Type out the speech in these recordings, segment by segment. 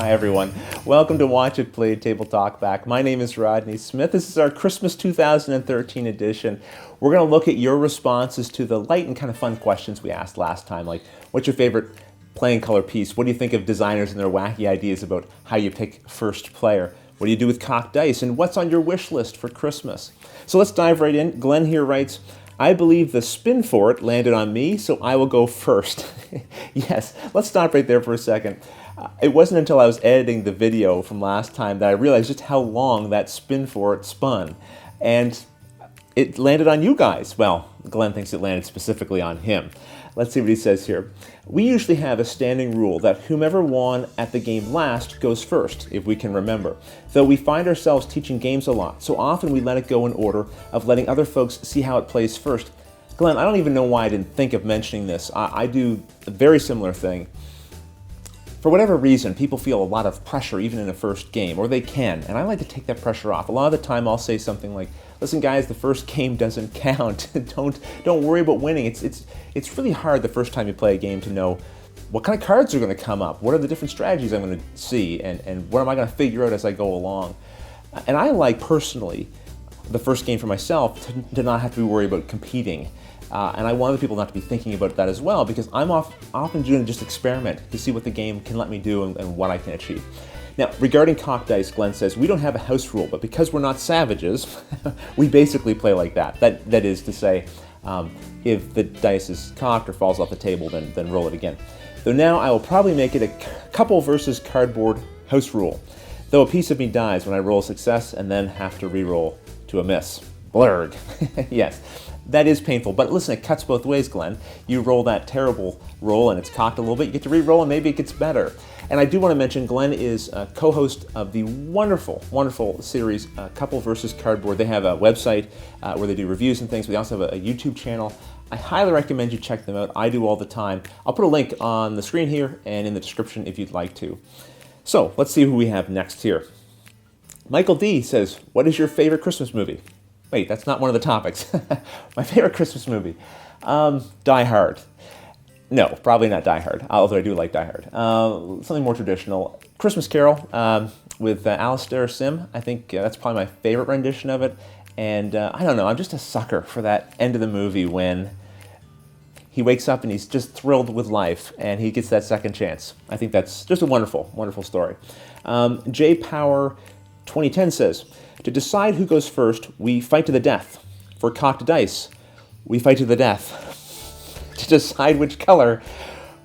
Hi everyone. Welcome to Watch It Play Table Talk Back. My name is Rodney Smith. This is our Christmas 2013 edition. We're going to look at your responses to the light and kind of fun questions we asked last time, like what's your favorite playing color piece? What do you think of designers and their wacky ideas about how you pick first player? What do you do with cocked dice? And what's on your wish list for Christmas? So let's dive right in. Glenn here writes, I believe the spin for it landed on me, so I will go first. Yes, let's stop right there for a second. It wasn't until I was editing the video from last time that I realized just how long that spin for it spun. And it landed on you guys. Well, Glenn thinks it landed specifically on him. Let's see what he says here. We usually have a standing rule that whomever won at the game last goes first, if we can remember. Though we find ourselves teaching games a lot, so often we let it go in order of letting other folks see how it plays first. Glenn, I don't even know why I didn't think of mentioning this. I do a very similar thing. For whatever reason, people feel a lot of pressure even in a first game, or they can, and I like to take that pressure off. A lot of the time I'll say something like, listen guys, the first game doesn't count. Don't worry about winning. It's really hard the first time you play a game to know what kind of cards are going to come up, what are the different strategies I'm going to see, and what am I going to figure out as I go along. And I like, personally, the first game for myself to not have to be worried about competing. And I want other people not to be thinking about that as well, because I'm often doing just experiment to see what the game can let me do and what I can achieve. Now, regarding cocked dice, Glenn says, we don't have a house rule, but because we're not savages, we basically play like that. That is to say, if the dice is cocked or falls off the table, then roll it again. Though now I will probably make it a couple versus cardboard house rule, though a piece of me dies when I roll a success and then have to re-roll to a miss. Blurg. Yes. That is painful, but listen, it cuts both ways, Glenn. You roll that terrible roll and it's cocked a little bit, you get to re-roll and maybe it gets better. And I do want to mention Glenn is a co-host of the wonderful, wonderful series, Couple versus Cardboard. They have a website where they do reviews and things. We also have a YouTube channel. I highly recommend you check them out. I do all the time. I'll put a link on the screen here and in the description if you'd like to. So let's see who we have next here. Michael D says, what is your favorite Christmas movie? Wait, that's not one of the topics. My favorite Christmas movie. Die Hard. No, probably not Die Hard, although I do like Die Hard. Something more traditional. Christmas Carol with Alistair Sim. I think that's probably my favorite rendition of it. And I don't know, I'm just a sucker for that end of the movie when he wakes up and he's just thrilled with life and he gets that second chance. I think that's just a wonderful, wonderful story. J Power 2010 says, to decide who goes first, we fight to the death. For cocked dice, we fight to the death. To decide which color,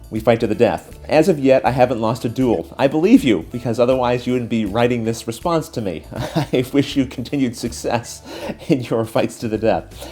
we fight to the death. As of yet, I haven't lost a duel. I believe you, because otherwise you wouldn't be writing this response to me. I wish you continued success in your fights to the death.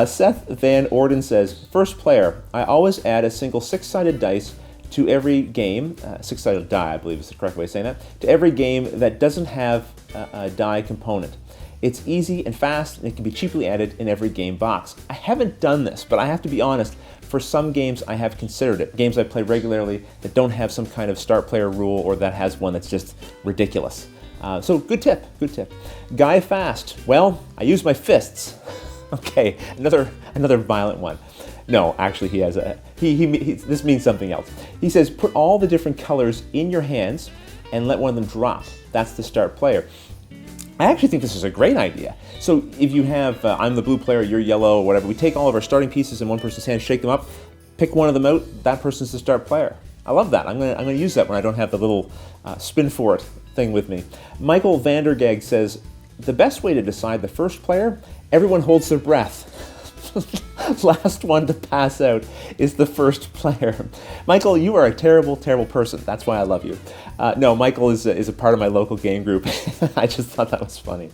Seth Van Orden says, first player, I always add a single six-sided dice to every game, six-sided die, I believe is the correct way of saying that, to every game that doesn't have a die component. It's easy and fast, and it can be cheaply added in every game box. I haven't done this, but I have to be honest, for some games I have considered it. Games I play regularly that don't have some kind of start player rule or that has one that's just ridiculous. So good tip, good tip. Guy Fast, well, I use my fists. Okay, another violent one. No, actually he has this means something else. He says, put all the different colors in your hands and let one of them drop. That's the start player. I actually think this is a great idea. So if you have, I'm the blue player, you're yellow, or whatever, we take all of our starting pieces in one person's hand, shake them up, pick one of them out, that person's the start player. I love that. I'm gonna use that when I don't have the little spin for it thing with me. Michael Vandergag says, the best way to decide the first player, everyone holds their breath. Last one to pass out is the first player. Michael, you are a terrible, terrible person. That's why I love you. No, Michael is a part of my local game group. I just thought that was funny.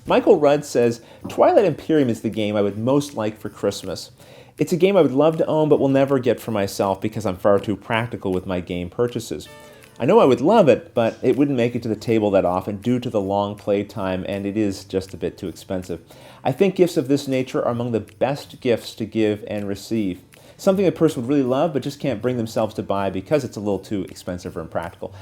Michael Rudd says, Twilight Imperium is the game I would most like for Christmas. It's a game I would love to own but will never get for myself because I'm far too practical with my game purchases. I know I would love it, but it wouldn't make it to the table that often due to the long play time, and it is just a bit too expensive. I think gifts of this nature are among the best gifts to give and receive. Something a person would really love, but just can't bring themselves to buy because it's a little too expensive or impractical.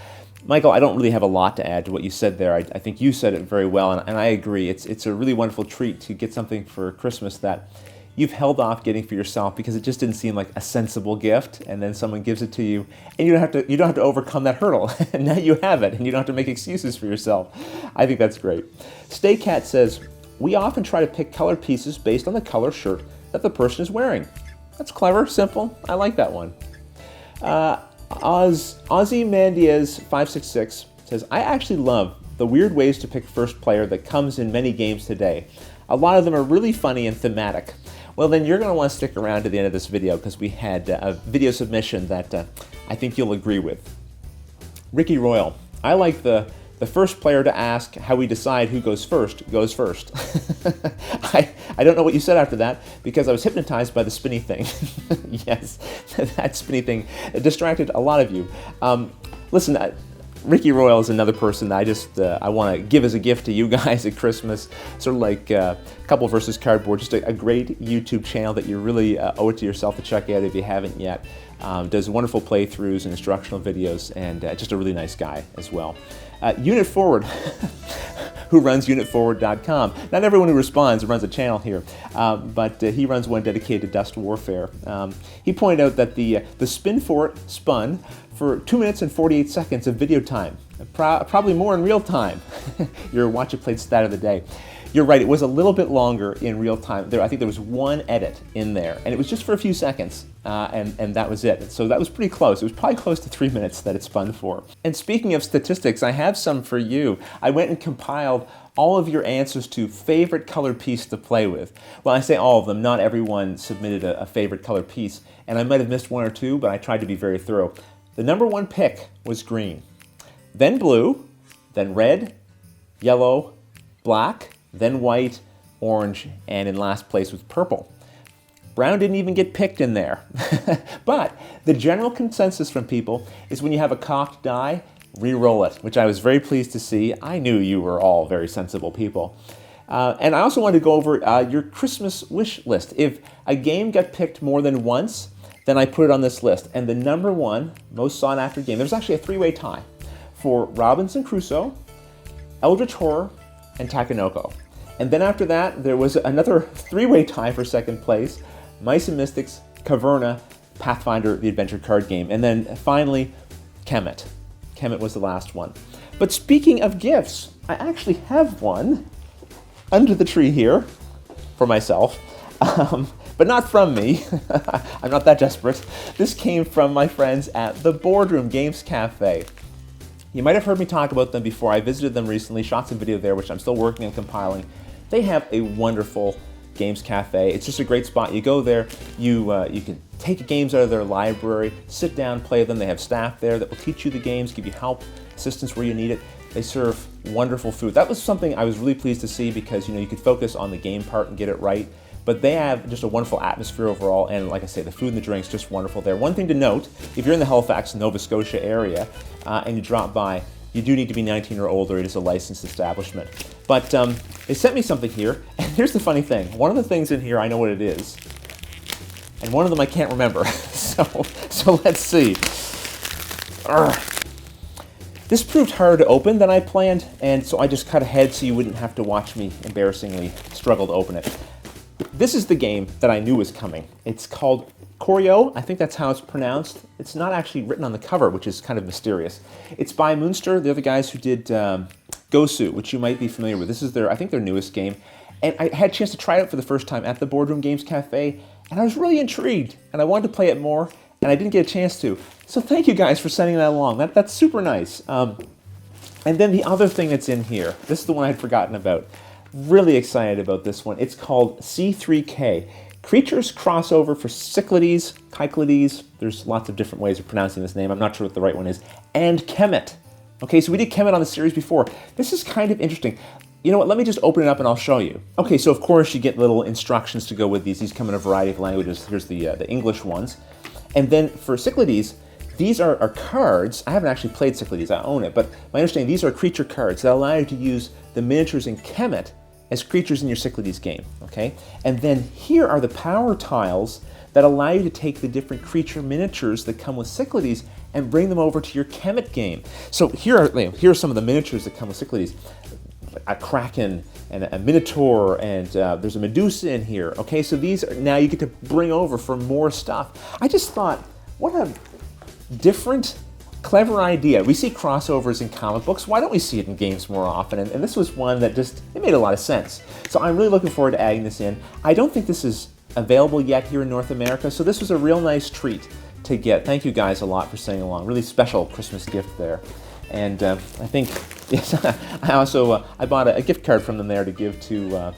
Michael, I don't really have a lot to add to what you said there. I think you said it very well, and I agree. It's a really wonderful treat to get something for Christmas that you've held off getting for yourself because it just didn't seem like a sensible gift, and then someone gives it to you, and you don't have to overcome that hurdle. And now you have it, and you don't have to make excuses for yourself. I think that's great. Stay Cat says, we often try to pick color pieces based on the color shirt that the person is wearing. That's clever, simple. I like that one. Ozymandias 566 says, I actually love the weird ways to pick first player that comes in many games today. A lot of them are really funny and thematic. Well, then you're going to want to stick around to the end of this video because we had a video submission that I think you'll agree with. Ricky Royal, I like the first player to ask how we decide who goes first. I don't know what you said after that because I was hypnotized by the spinny thing. Yes, that spinny thing distracted a lot of you. Listen, Ricky Royal is another person that I want to give as a gift to you guys at Christmas. Sort of like Couple versus Cardboard, just a great YouTube channel that you really owe it to yourself to check out if you haven't yet. Does wonderful playthroughs and instructional videos, and just a really nice guy as well. Unit Forward, who runs unitforward.com. Not everyone who responds runs a channel here, but he runs one dedicated to Dust Warfare. He pointed out that the spin fort spun for 2 minutes and 48 seconds of video time, probably more in real time. Your Watch It Played stat of the day. You're right, it was a little bit longer in real time. I think there was one edit in there, and it was just for a few seconds, and that was it. So that was pretty close. It was probably close to 3 minutes that it spun for. And speaking of statistics, I have some for you. I went and compiled all of your answers to favorite color piece to play with. Well, I say all of them. Not everyone submitted a favorite color piece, and I might have missed one or two, but I tried to be very thorough. The number one pick was green, then blue, then red, yellow, black, then white, orange, and in last place was purple. Brown didn't even get picked in there. But the general consensus from people is when you have a cocked die, re-roll it, which I was very pleased to see. I knew you were all very sensible people. And I also wanted to go over your Christmas wish list. If a game got picked more than once, then I put it on this list. And the number one most sought after game, there was actually a three-way tie for Robinson Crusoe, Eldritch Horror, and Takenoko. And then after that, there was another three-way tie for second place, Mice and Mystics, Caverna, Pathfinder, the adventure card game. And then finally, Kemet. Kemet was the last one. But speaking of gifts, I actually have one under the tree here for myself, but not from me. I'm not that desperate. This came from my friends at the Boardroom Games Cafe. You might have heard me talk about them before. I visited them recently, shot some video there, which I'm still working on compiling. They have a wonderful games cafe. It's just a great spot. You go there, you can take games out of their library, sit down, play them. They have staff there that will teach you the games, give you help, assistance where you need it. They serve wonderful food. That was something I was really pleased to see because you could focus on the game part and get it right. But they have just a wonderful atmosphere overall, and like I say, the food and the drinks just wonderful there. One thing to note, if you're in the Halifax, Nova Scotia area and you drop by, you do need to be 19 or older. It is a licensed establishment. But they sent me something here, and here's the funny thing. One of the things in here, I know what it is, and one of them I can't remember. So let's see. This proved harder to open than I planned, and so I just cut ahead so you wouldn't have to watch me embarrassingly struggle to open it. This is the game that I knew was coming. It's called Choreo. I think that's how it's pronounced. It's not actually written on the cover, which is kind of mysterious. It's by Moonster. They're the guys who did Gosu, which you might be familiar with. This is I think their newest game. And I had a chance to try it out for the first time at the Boardroom Games Cafe, and I was really intrigued, and I wanted to play it more, and I didn't get a chance to. So thank you guys for sending that along. That's super nice. And then the other thing that's in here, this is the one I had forgotten about. Really excited about this one. It's called C3K. Creatures crossover for Cyclades, Kyclades, there's lots of different ways of pronouncing this name, I'm not sure what the right one is, and Kemet. Okay, so we did Kemet on the series before. This is kind of interesting. You know what, let me just open it up and I'll show you. Okay, so of course you get little instructions to go with these. These come in a variety of languages. Here's the English ones. And then for Cyclades, these are cards. I haven't actually played Cyclades, I own it, but my understanding, these are creature cards that allow you to use the miniatures in Kemet as creatures in your Cyclades game, okay? And then here are the power tiles that allow you to take the different creature miniatures that come with Cyclades and bring them over to your Kemet game. So here are some of the miniatures that come with Cyclades. a kraken and a minotaur, and there's a Medusa in here. Okay, so these are, now you get to bring over for more stuff. I just thought, what a different, clever idea. We see crossovers in comic books. Why don't we see it in games more often? And this was one that just, it made a lot of sense. So I'm really looking forward to adding this in. I don't think this is available yet here in North America, so this was a real nice treat to get. Thank you guys a lot for staying along. Really special Christmas gift there. And I think, yes, I also, I bought a gift card from them there to give to a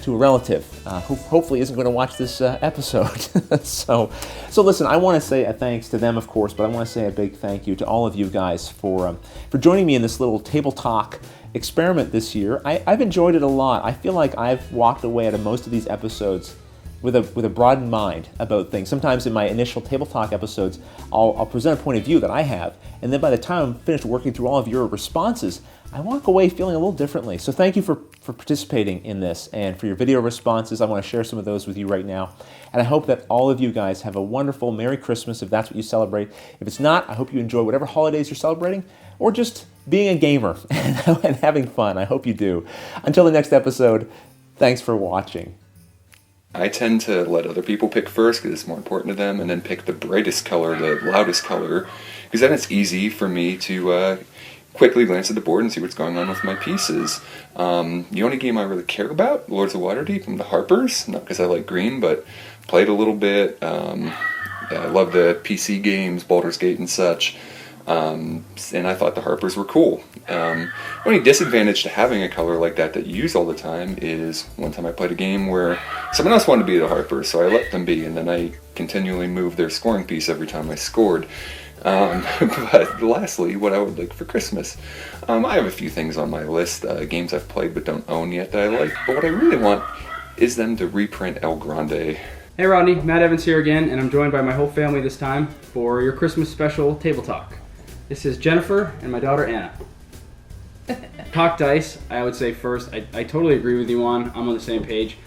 relative who hopefully isn't going to watch this episode. So listen, I want to say a thanks to them, of course, but I want to say a big thank you to all of you guys for joining me in this little table talk experiment this year. I've enjoyed it a lot. I feel like I've walked away out of most of these episodes with a broadened mind about things. Sometimes in my initial table talk episodes, I'll present a point of view that I have, and then by the time I'm finished working through all of your responses, I walk away feeling a little differently. So thank you for participating in this and for your video responses. I want to share some of those with you right now. And I hope that all of you guys have a wonderful Merry Christmas if that's what you celebrate. If it's not, I hope you enjoy whatever holidays you're celebrating, or just being a gamer and having fun. I hope you do. Until the next episode, thanks for watching. I tend to let other people pick first because it's more important to them, and then pick the brightest color, the loudest color, because then it's easy for me to quickly glance at the board and see what's going on with my pieces. The only game I really care about, Lords of Waterdeep from the Harpers, not because I like green, but played a little bit. Yeah, I love the PC games, Baldur's Gate and such. And I thought the Harpers were cool. Only disadvantage to having a color like that you use all the time is one time I played a game where someone else wanted to be the Harpers, so I let them be, and then I continually moved their scoring piece every time I scored. But lastly, what I would like for Christmas. I have a few things on my list, games I've played but don't own yet that I like, but what I really want is them to reprint El Grande. Hey Rodney, Matt Evans here again, and I'm joined by my whole family this time for your Christmas special table talk. This is Jennifer and my daughter Anna. Talk dice, I would say first, I totally agree with you on. I'm on the same page.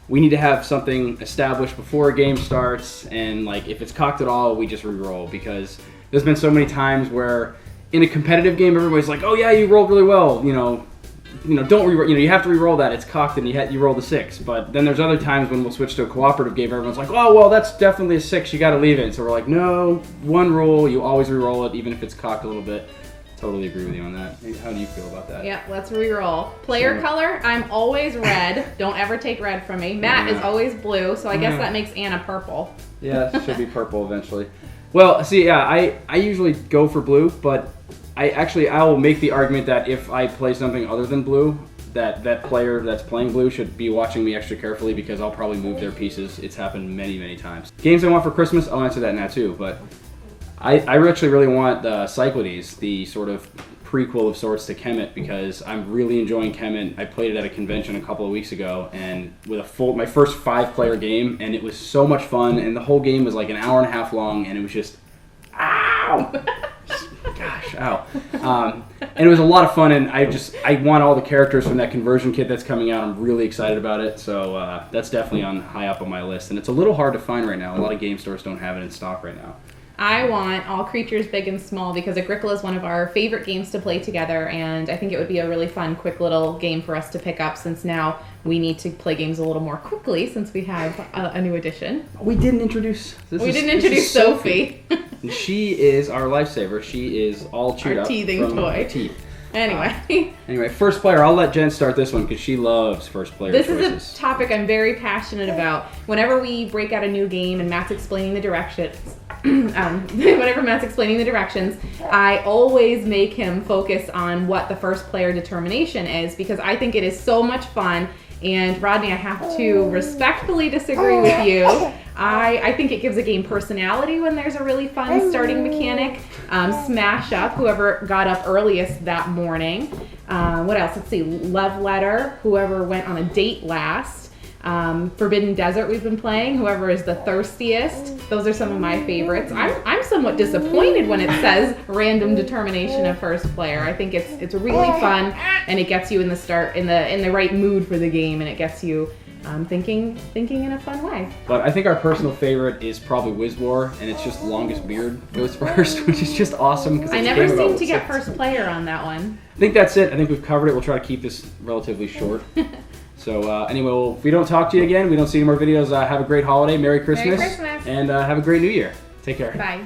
We need to have something established before a game starts, and like if it's cocked at all, we just re-roll, because there's been so many times where in a competitive game everybody's like, oh yeah, you rolled really well, don't re-roll, you have to re-roll that, it's cocked and you rolled a 6. But then there's other times when we'll switch to a cooperative game, everyone's like, oh well, that's definitely a 6, you gotta leave it. So we're like, no, one rule, you always re-roll it even if it's cocked a little bit. Totally agree with you on that. How do you feel about that? Yeah, let's re-roll. Player color, I'm always red. Don't ever take red from me. Matt is always blue, so I guess that makes Anna purple. Yeah, it should be purple eventually. Well, see, yeah, I usually go for blue, but I will make the argument that if I play something other than blue, that player that's playing blue should be watching me extra carefully, because I'll probably move their pieces. It's happened many, many times. Games I want for Christmas, I'll answer that now too, but I actually really want Cyclades, the sort of prequel of sorts to Kemet, because I'm really enjoying Kemet. I played it at a convention a couple of weeks ago, and with my first 5-player game, and it was so much fun, and the whole game was like an hour and a half long, and it was just, ow! Gosh, ow. And it was a lot of fun, and I want all the characters from that conversion kit that's coming out. I'm really excited about it, so that's definitely high up on my list, and it's a little hard to find right now. A lot of game stores don't have it in stock right now. I want All Creatures Big and Small, because Agricola is one of our favorite games to play together, and I think it would be a really fun, quick little game for us to pick up, since now we need to play games a little more quickly since we have a new edition. We didn't introduce Sophie. And she is our lifesaver. She is all chewed our up teething from toy. Teeth. Anyway, first player. I'll let Jen start this one because she loves first player choices. This is a topic I'm very passionate about. Whenever we break out a new game and Matt's explaining the directions, I always make him focus on what the first player determination is, because I think it is so much fun. And Rodney, I have to respectfully disagree with you. I think it gives a game personality when there's a really fun starting mechanic. Smash up, whoever got up earliest that morning. What else? Let's see. Love letter, whoever went on a date last. Forbidden Desert we've been playing, whoever is the thirstiest. Those are some of my favorites. I'm somewhat disappointed when it says random determination of first player. I think it's really fun, and it gets you in the right mood for the game, and it gets you thinking in a fun way. But I think our personal favorite is probably Wizwar, and it's just longest beard goes first, which is just awesome. I never seem to get first player on that one. I think that's it. I think we've covered it. We'll try to keep this relatively short. So anyway, well, if we don't talk to you again, we don't see any more videos, have a great holiday, Merry Christmas, Merry Christmas. and have a great New Year. Take care. Bye.